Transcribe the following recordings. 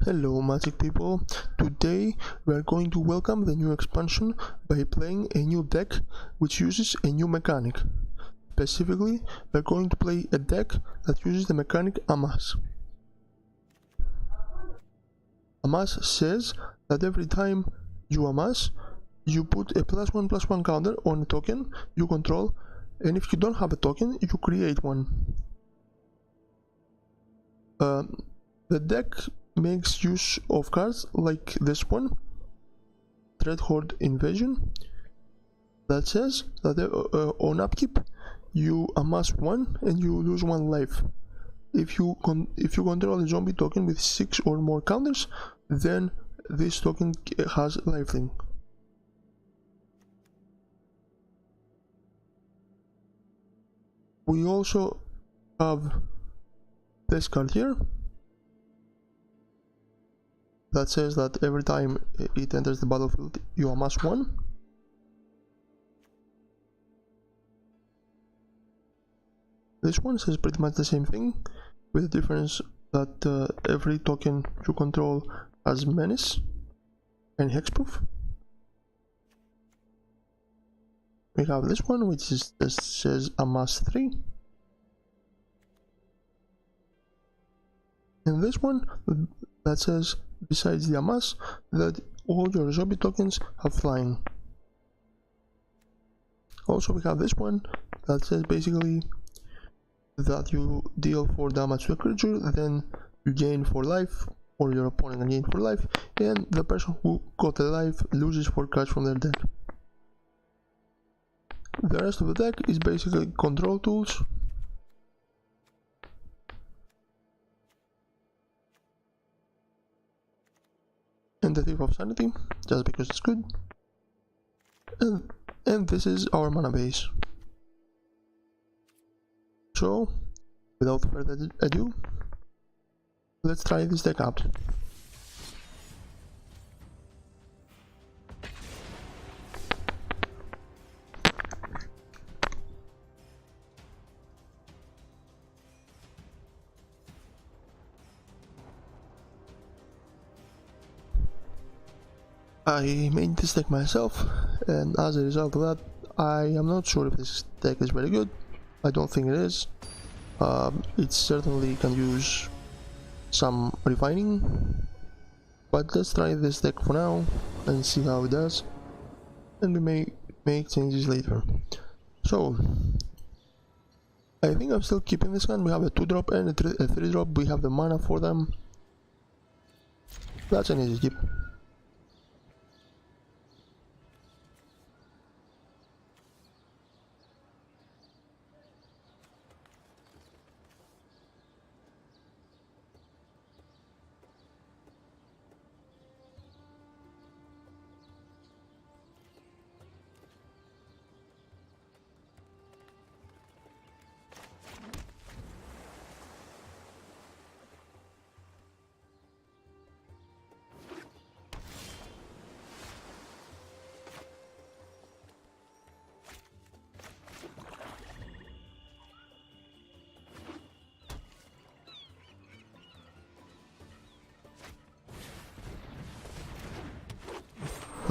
Hello magic people, today we are going to welcome the new expansion by playing a new deck which uses a new mechanic. Specifically, we are going to play a deck that uses the mechanic Amass. Amass says that every time you amass, you put a +1/+1 counter on a token you control, and if you don't have a token, you create one. The deck makes use of cards like this one, Dreadhorde Invasion, that says that on upkeep you amass 1 and you lose 1 life. If you control a zombie token with 6 or more counters, then this token has lifelink. We also have this card here that says that every time it enters the battlefield you amass 1. This one says pretty much the same thing, with the difference that every token you control has menace and hexproof. We have this one which says amass 3, and this one that says, besides the amass, that all your zombie tokens have flying. Also we have this one that says basically that you deal 4 damage to a creature, then you gain 4 life, or your opponent can gain 4 life, and the person who got a life loses 4 cards from their deck. The rest of the deck is basically control tools, and the Thief of Sanity, just because it's good, and this is our mana base. So, without further ado, let's try this deck out. I made this deck myself, and as a result of that, I am not sure if this deck is very good. I don't think it is. It certainly can use some refining, but let's try this deck for now and see how it does, and we may make changes later. So, I think I'm still keeping this one. We have a 2-drop and a 3-drop. We have the mana for them. That's an easy keep.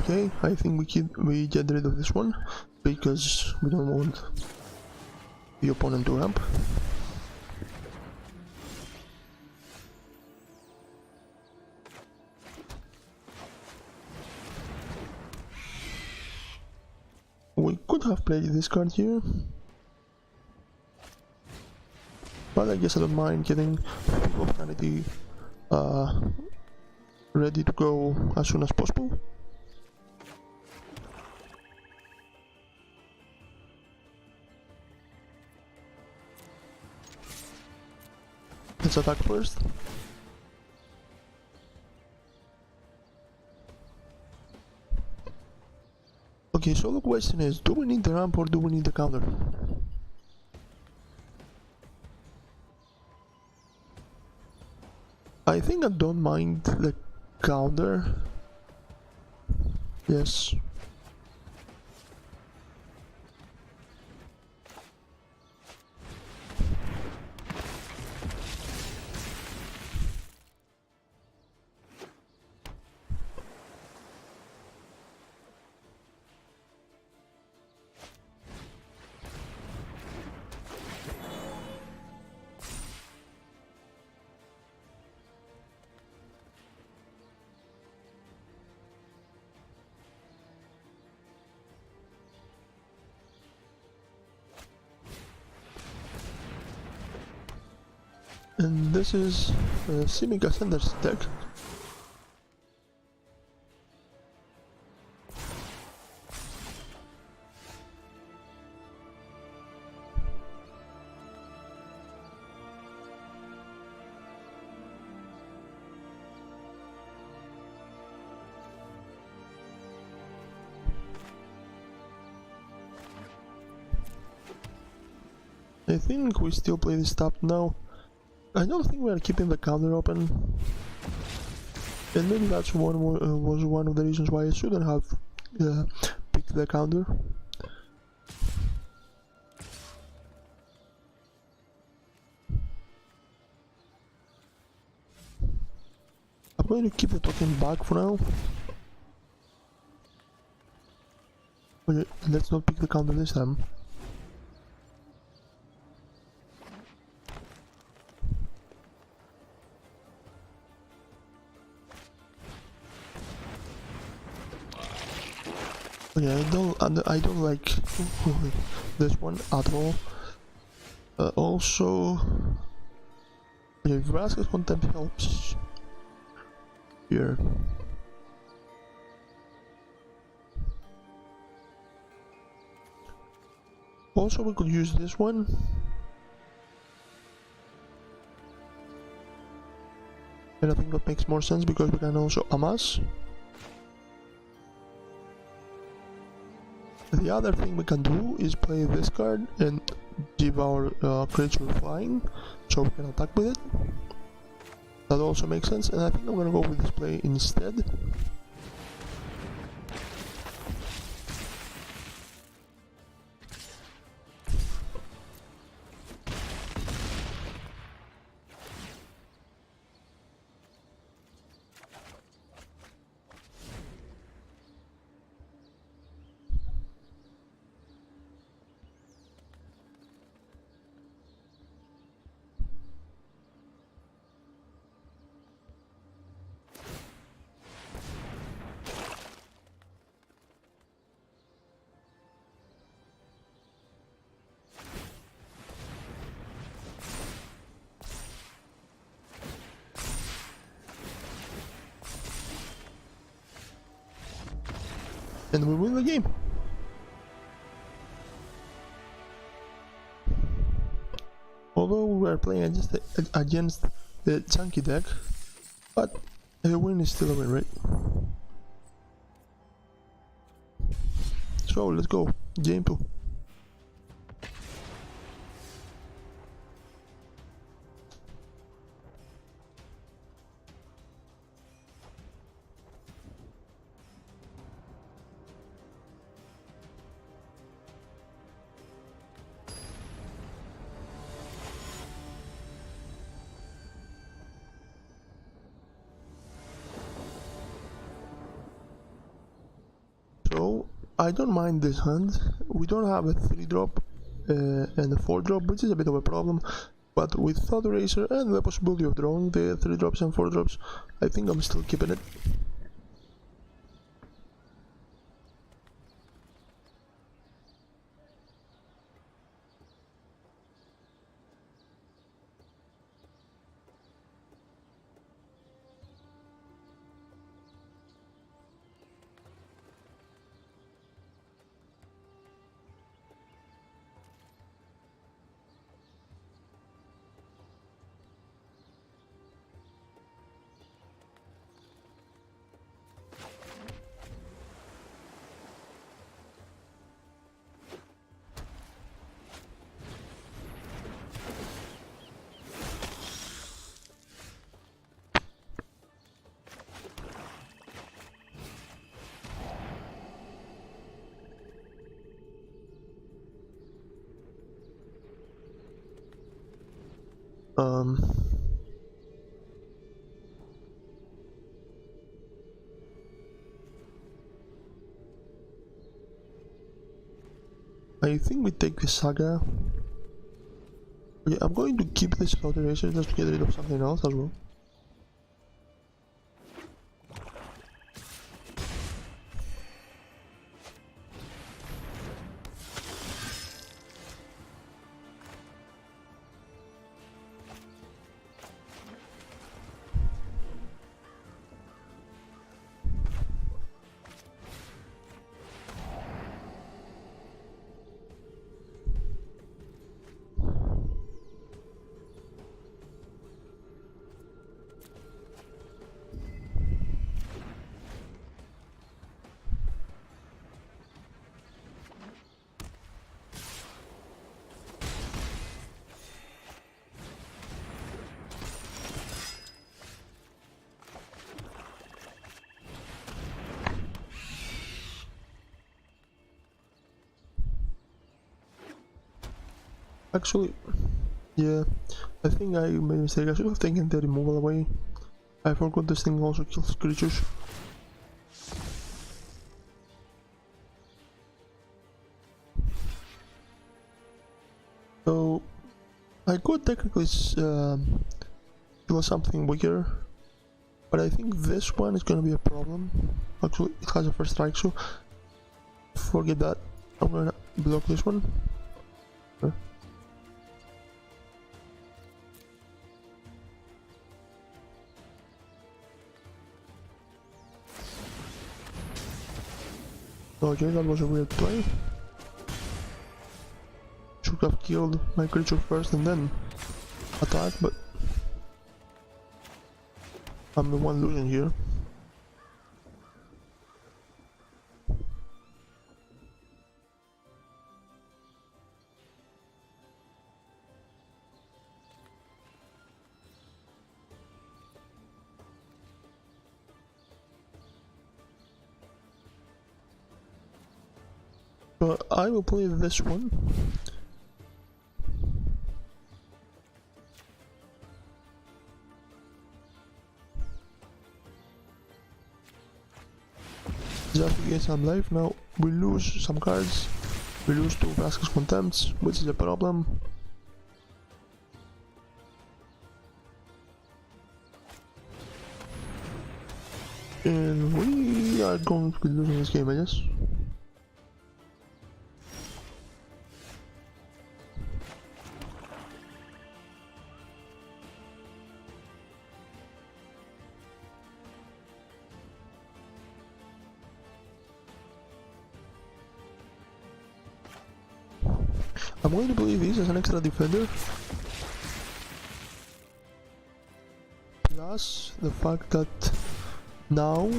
Okay, I think we get rid of this one because we don't want the opponent to ramp. We could have played this card here, but I guess I don't mind getting Thief of Sanity ready to go as soon as possible. Let's attack first. Okay, so the question is, do we need the ramp or do we need the counter? I think I don't mind the counter. Yes. And this is Simic Ascender's deck. I think we still play this top now. I don't think we are keeping the counter open, and maybe that's was one of the reasons why I shouldn't have picked the counter. I'm going to keep the token back for now. Okay, let's not pick the counter this time. Okay, I don't like this one at all. Also, okay, Vraska's contempt helps here. Also, we could use this one. And I think that makes more sense because we can also Amass. The other thing we can do is play this card and give our creature flying, so we can attack with it. That also makes sense, and I think I'm gonna go with this play instead. And we win the game. Although we are playing against the chunky deck, but a win is still a win, right? So let's go, game 2. So I don't mind this hand. We don't have a 3-drop and a 4-drop, which is a bit of a problem, but with Thought Eraser and the possibility of drawing the 3-drops and 4-drops, I think I'm still keeping it. I think we take the Saga. Okay, I'm going to keep this Thought Eraser just to get rid of something else as well. Actually, yeah, I think I made a mistake. I should have taken the removal away. I forgot this thing also kills creatures. So I could technically kill something bigger, but I think this one is gonna be a problem. Actually, it has a first strike, so forget that. I'm gonna block this one. Okay, that was a weird play. Should have killed my creature first and then attack, but I'm the one losing here. So I will play this one. Just to get some life. Now we lose some cards. We lose 2 Vraska's Contempts, which is a problem. And we are going to be losing this game, I guess. I'm going to believe this as an extra defender. Plus the fact that now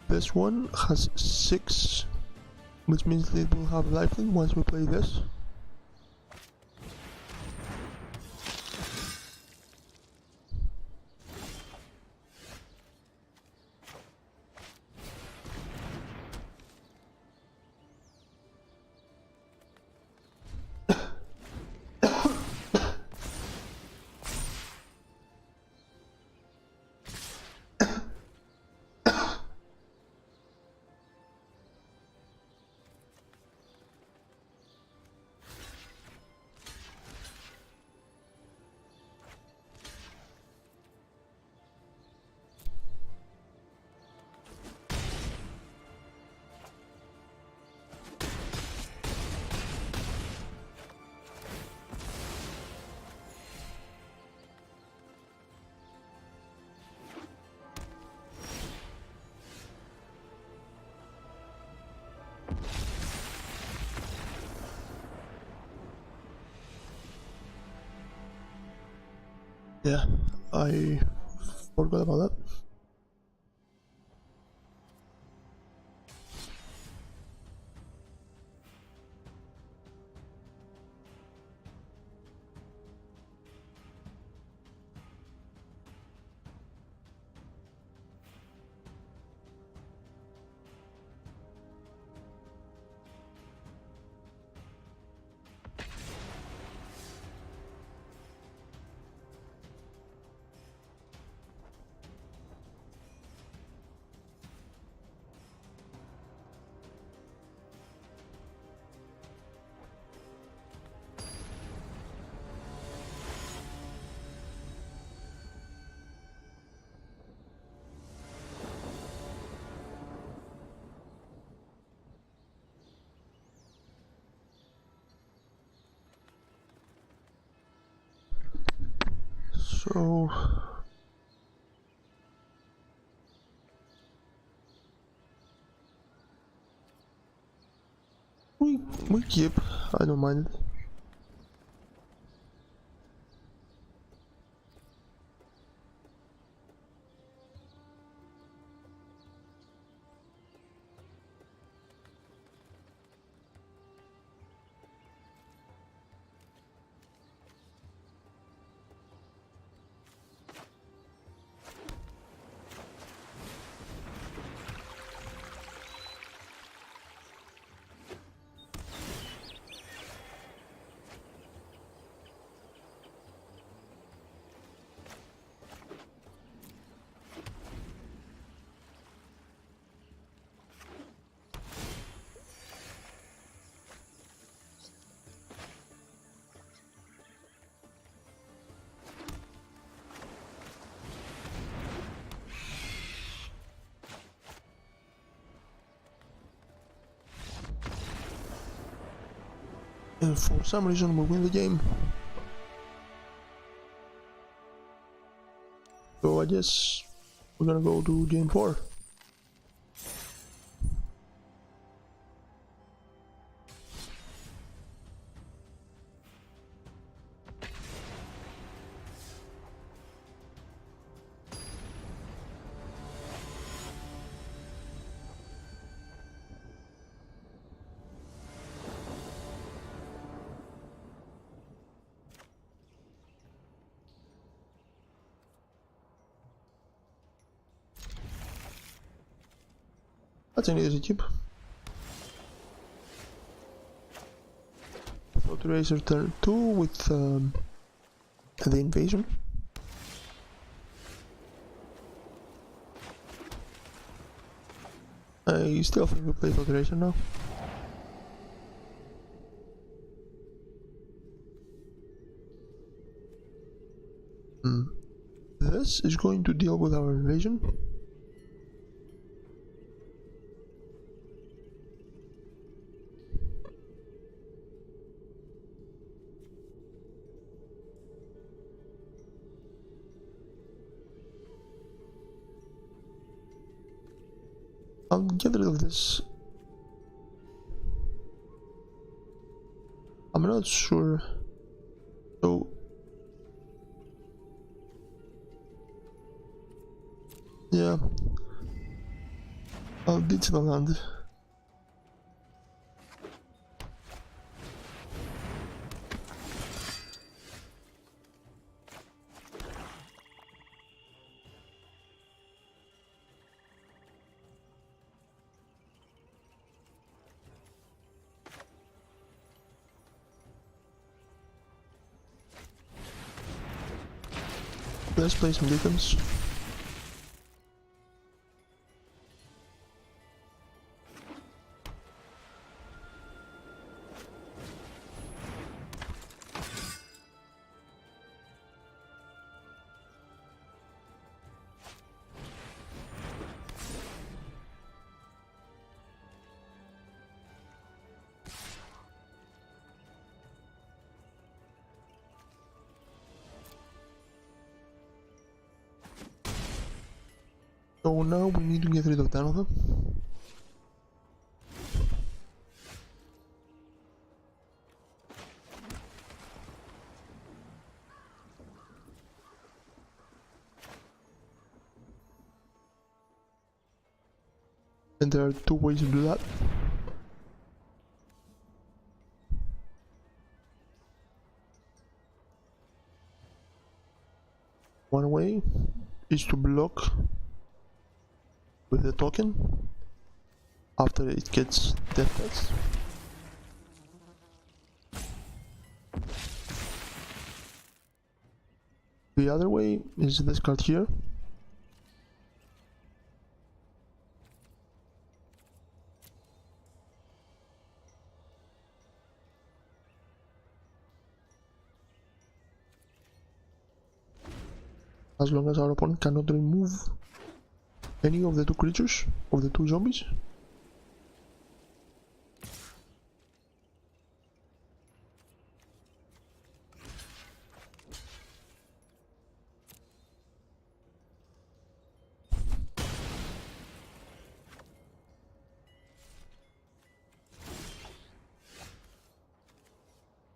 this one has 6, which means it will have lifelink once we play this. Yeah, I forgot about that. So we keep. I don't mind it. and for some reason we win the game. So I guess we're gonna go to game 4. That's an easy chip. Thought Racer turn 2 with the invasion. I still think we play Thought Racer now. This is going to deal with our invasion. I'll get rid of this. I'm not sure. So yeah, I'll ditch the land. Let's play some defense. So now we need to get rid of 10 of them. And there are 2 ways to do that. One way is to block with the token after it gets DeckTeck. The other way is this card here. As long as our opponent cannot remove any of the 2 creatures, of the 2 zombies.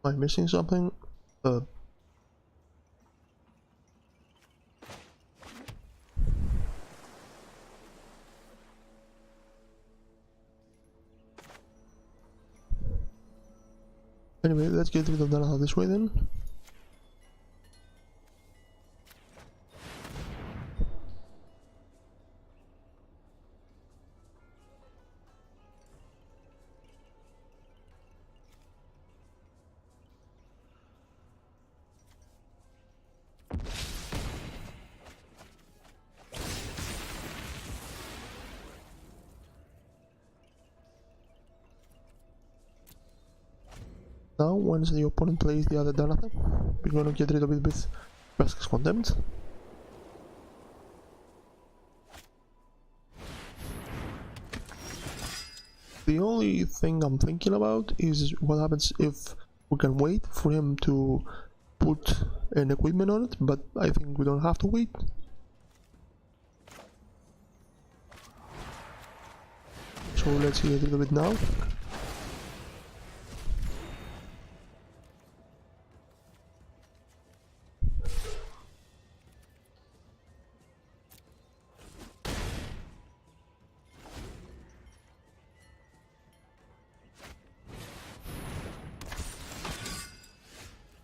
Am I missing something? Anyway, let's get rid of that this way then. Now, once the opponent plays the other Donathan, we're gonna get rid of it with Raska's Contempt. The only thing I'm thinking about is what happens if We can wait for him to put an equipment on it, but I think we don't have to wait. So let's see a little bit now.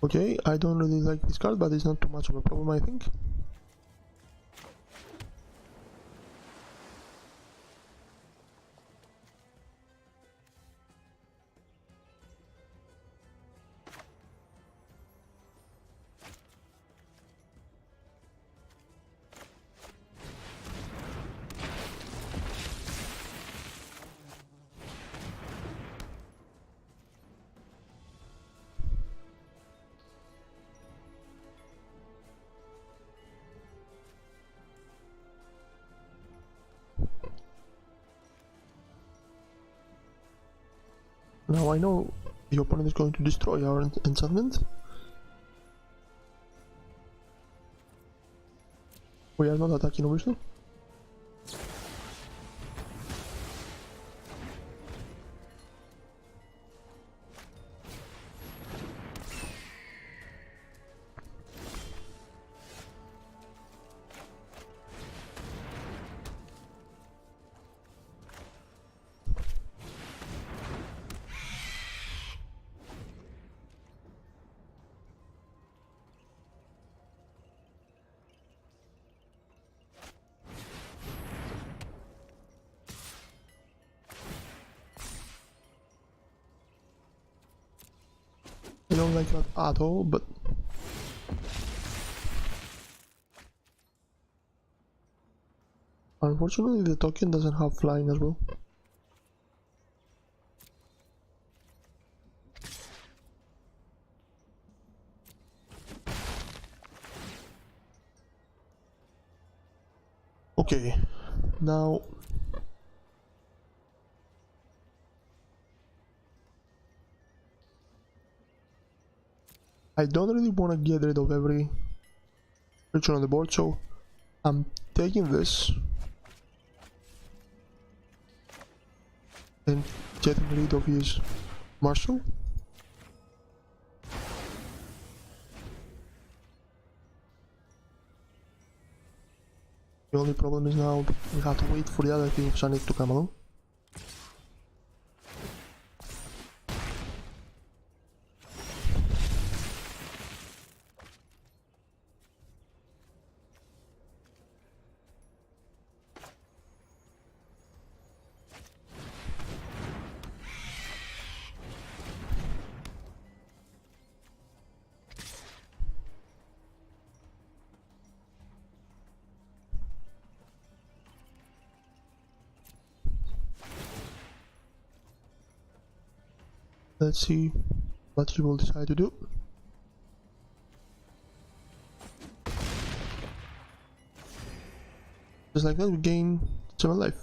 Okay, I don't really like this card, but it's not too much of a problem, I think. Now I know the opponent is going to destroy our enchantment. We are not attacking obviously. I don't like that at all, but unfortunately the token doesn't have flying as well. Okay, now I don't really want to get rid of every creature on the board, so I'm taking this and getting rid of his marshal. The only problem is now we have to wait for the other King of Sonic to come along. Let's see what he will decide to do. Just like that, we gain 7 life.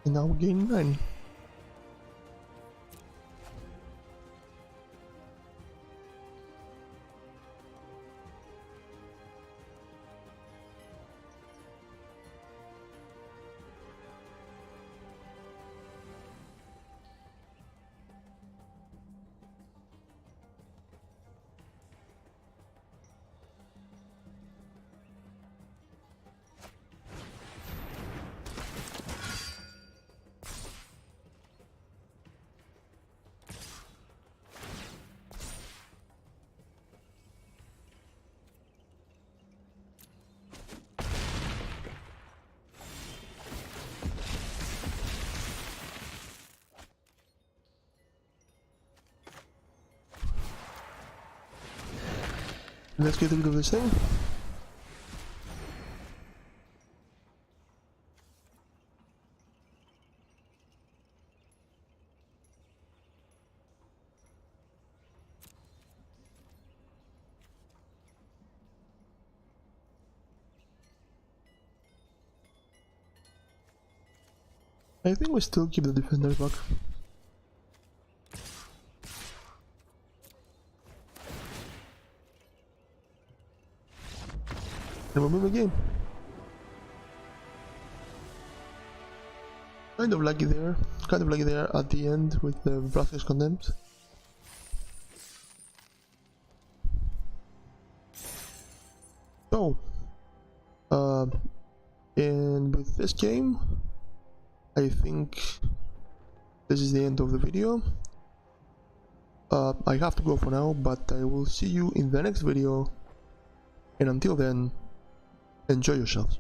And now we gain 9. Let's get rid of this thing. I think we still keep the defenders back. And we move the game. Kind of lucky there at the end with the Brothers Condemned. So, and with this game, I think this is the end of the video. I have to go for now, but I will see you in the next video, and until then, enjoy yourselves.